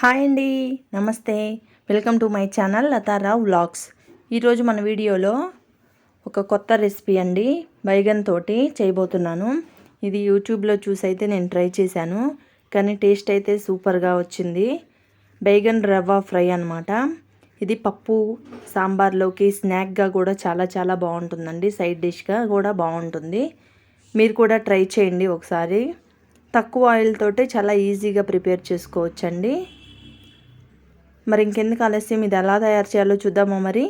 Hi అండి, నమస్తే. Welcome to my channel Latha Rao vlogs. ఈరోజు మన వీడియోలో ఒక కొత్త రెసిపీ అండి, బైగన్ తోటి చేయబోతున్నాను. ఇది యూట్యూబ్లో చూసి అయితే నేను ట్రై చేశాను, కానీ టేస్ట్ అయితే సూపర్గా వచ్చింది. బైగన్ రవ్వ ఫ్రై అన్నమాట. ఇది పప్పు సాంబార్లోకి స్నాక్గా కూడా చాలా బాగుంటుందండి. సైడ్ డిష్గా కూడా బాగుంటుంది. మీరు కూడా ట్రై చేయండి ఒకసారి. తక్కువ ఆయిల్ తోటి చాలా ఈజీగా ప్రిపేర్ చేసుకోవచ్చండి. మరి ఇంకెందుకు ఆలస్యం, ఇది ఎలా తయారు చేయాలో చూద్దామా. మరి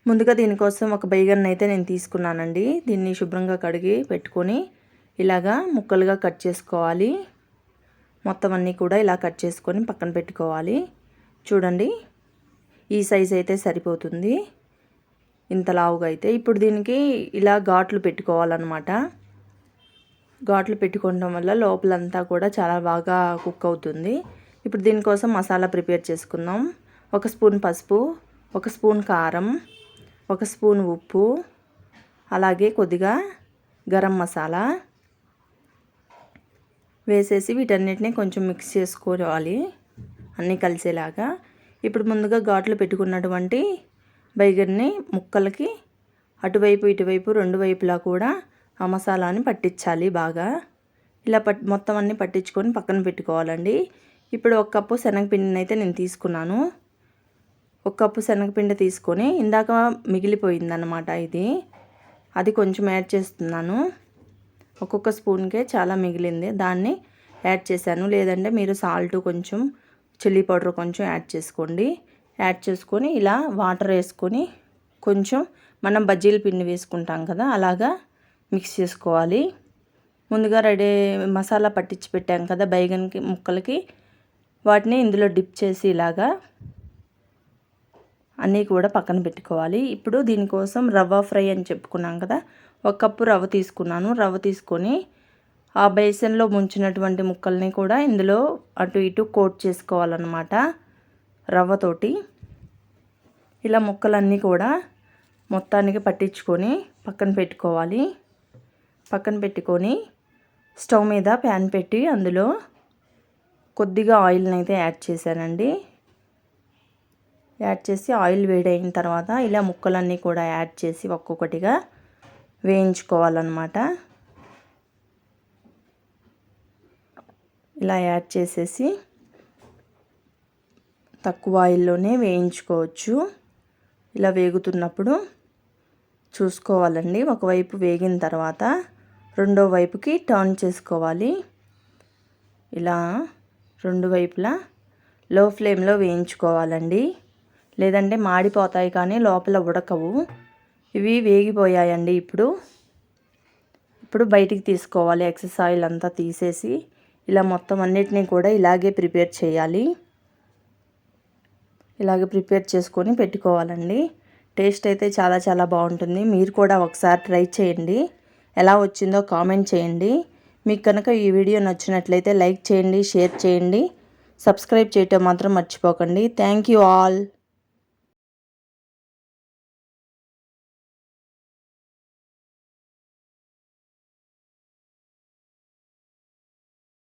ముందుగా దీనికోసం ఒక బైగన్ అయితే నేను తీసుకున్నానండి. దీన్ని శుభ్రంగా కడిగి పెట్టుకొని ఇలాగా ముక్కలుగా కట్ చేసుకోవాలి. మొత్తం అన్నీ కూడా ఇలా కట్ చేసుకొని పక్కన పెట్టుకోవాలి. చూడండి, ఈ సైజ్ అయితే సరిపోతుంది, ఇంత లావుగా అయితే. ఇప్పుడు దీనికి ఇలా ఘాట్లు పెట్టుకోవాలన్నమాట. ఘాట్లు పెట్టుకోవడం వల్ల లోపలంతా కూడా చాలా బాగా కుక్ అవుతుంది. ఇప్పుడు దీనికోసం మసాలా ప్రిపేర్ చేసుకుందాం. 1 స్పూన్ పసుపు, 1 స్పూన్ కారం, 1 స్పూన్ ఉప్పు, అలాగే కొద్దిగా గరం మసాలా వేసేసి వీటన్నిటిని కొంచెం మిక్స్ చేసుకోవాలి, అన్నీ కలిసేలాగా. ఇప్పుడు ముందుగా ఘాట్లు పెట్టుకున్నటువంటి బైగన్ని ముక్కలకి అటువైపు ఇటువైపు రెండు వైపులా కూడా ఆ మసాలాని పట్టించాలి బాగా. ఇలా మొత్తం అన్నీ పట్టించుకొని పక్కన పెట్టుకోవాలండి. ఇప్పుడు 1 కప్పు శనగపిండిని అయితే నేను తీసుకున్నాను. 1 కప్పు శనగపిండి తీసుకొని ఇందాక మిగిలిపోయిందన్నమాట ఇది, అది కొంచెం యాడ్ చేస్తున్నాను. ఒక్కొక్క స్పూన్కే చాలా మిగిలింది, దాన్ని యాడ్ చేశాను. లేదంటే మీరు సాల్ట్ కొంచెం, చిల్లీ పౌడర్ కొంచెం యాడ్ చేసుకోండి. యాడ్ చేసుకొని ఇలా వాటర్ వేసుకొని కొంచెం మనం బజ్జీల పిండి వేసుకుంటాం కదా, అలాగా మిక్స్ చేసుకోవాలి. ముందుగా రెడీ మసాలా పట్టించి పెట్టాం కదా బైగన్కి ముక్కలకి, వాటిని ఇందులో డిప్ చేసి ఇలాగా అన్నీ కూడా పక్కన పెట్టుకోవాలి. ఇప్పుడు దీనికోసం రవ్వ ఫ్రై అని చెప్పుకున్నాం కదా, 1 కప్పు రవ్వ తీసుకున్నాను. రవ్వ తీసుకొని ఆ బేసన్లో ముంచినటువంటి ముక్కల్ని కూడా ఇందులో అటు ఇటు కోట్ చేసుకోవాలన్నమాట రవ్వతోటి. ఇలా ముక్కలన్నీ కూడా మొత్తానికి పట్టించుకొని పక్కన పెట్టుకోవాలి. పక్కన పెట్టుకొని స్టవ్ మీద ప్యాన్ పెట్టి అందులో కొద్దిగా ఆయిల్ని అయితే యాడ్ చేశానండి. యాడ్ చేసి ఆయిల్ వేడైన తర్వాత ఇలా ముక్కలన్నీ కూడా యాడ్ చేసి ఒక్కొక్కటిగా వేయించుకోవాలన్నమాట. ఇలా యాడ్ చేసేసి తక్కువ ఆయిల్లోనే వేయించుకోవచ్చు. ఇలా వేగుతున్నప్పుడు చూసుకోవాలండి. ఒకవైపు వేగిన తర్వాత రెండో వైపుకి టర్న్ చేసుకోవాలి. ఇలా రెండు వైపులా లో ఫ్లేమ్లో వేయించుకోవాలండి, లేదంటే మాడిపోతాయి కానీ లోపల ఉడకవు. ఇవి వేగిపోయాయండి. ఇప్పుడు బయటికి తీసుకోవాలి. ఎక్సెస్ ఆయిల్ అంతా తీసేసి ఇలా మొత్తం అన్నిటినీ కూడా ఇలాగే ప్రిపేర్ చేయాలి. ఇలాగే ప్రిపేర్ చేసుకొని పెట్టుకోవాలండి. టేస్ట్ అయితే చాలా బాగుంటుంది. మీరు కూడా ఒకసారి ట్రై చేయండి, ఎలా వచ్చిందో కామెంట్ చేయండి. మీకు కనుక ఈ వీడియో నచ్చినట్లయితే లైక్ చేయండి, షేర్ చేయండి, సబ్స్క్రైబ్ చేయటం మాత్రం మర్చిపోకండి. Thank you all.